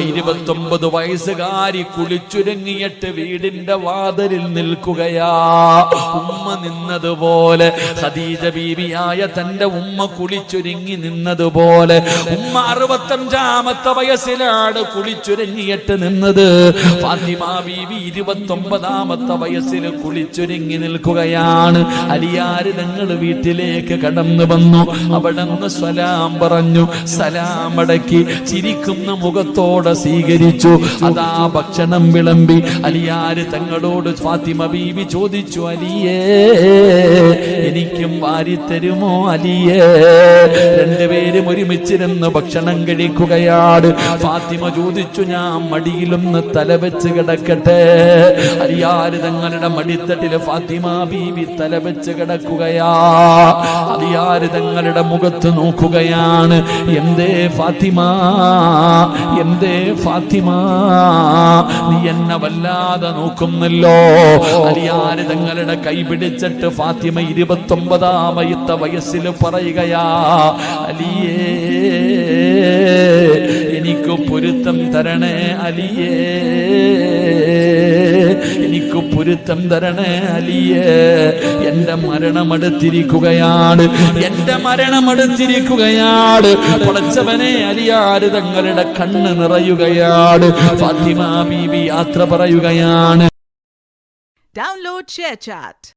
29 വയസ്സുകാരി കുളിച്ചുരുങ്ങിയിട്ട് വീടിന്റെ വാതിലിൽ നിൽക്കുകയാ. ഉമ്മ നിന്നതുപോലെ, ഖദീജ ബീവിയായ തന്റെ ഉമ്മ കുളിച്ചൊരുങ്ങി നിന്നതുപോലെ ഉമ്മ 65-ാമത്തെ വയസ്സിലാണ് കുളിച്ചൊരുങ്ങിയിട്ട് നിന്നത്. ഫാത്തിമ ബീവി 29-ാമത്തെ വയസ്സിൽ കുളിച്ചൊരുങ്ങി നിൽക്കുകയാണ്. അലിയാര് തങ്ങൾ വീട്ടിലേക്ക് കടന്നു വന്നു. അവിടെ നിന്ന് സലാം പറഞ്ഞു. സലാം അടക്കി ചിരിക്കുന്ന മുഖത്തോടെ സ്വീകരിച്ചു. അതാ ഭക്ഷണം വിളമ്പി. അലിയാര് തങ്ങളോട് ഫാത്തിമ ബീവി ചോദിച്ചു, അലിയേ എനിക്കും വാരിത്തരുമോ അലിയേ? രണ്ടുപേരും ഒരുമിച്ചിരുന്ന് ഭക്ഷണം കഴിക്കുകയാണ്. ഫാത്തിമ ചോദിച്ചു, ഞാൻ മടിയിലൊന്ന് തലവെച്ച് കിടക്കട്ടെ? അലിയാര് തങ്ങളുടെ മടിത്തട്ടില് ഫാത്തിമ ബീവി തലവെച്ച് കിടക്കുകയാ. അലിയാര് തങ്ങളുടെ മുഖത്ത് നോക്കുകയാണ്. എന്തേ ഫാത്തിമ, എന്തേ ഫാത്തിമ, നീ എന്നെ വല്ലാതെ നോക്കുന്നല്ലോ. അലിയാര് തങ്ങളുടെ കൈ പിടിച്ചിട്ട് ഫാത്തിമ 29-ാമത്തെ വയസ്സിൽ പറയുകയാ, അലിയേ എനിക്ക് പൊരുത്തം തരണേ അലിയേ, എനിക്ക് പൊരുത്തം തരണേ അലിയേ. എന്റെ മരണമെടുത്തിരിക്കുകയാണ്, എന്റെ മരണമെടുത്തിരിക്കുകയാണ്. പടച്ചവനെ, അലിയാര് തങ്ങളുടെ കണ്ണ് നിറയുകയാണ്. ഫാത്തിമ ബീവി യാത്ര പറയുകയാണ്. Download ShareChat.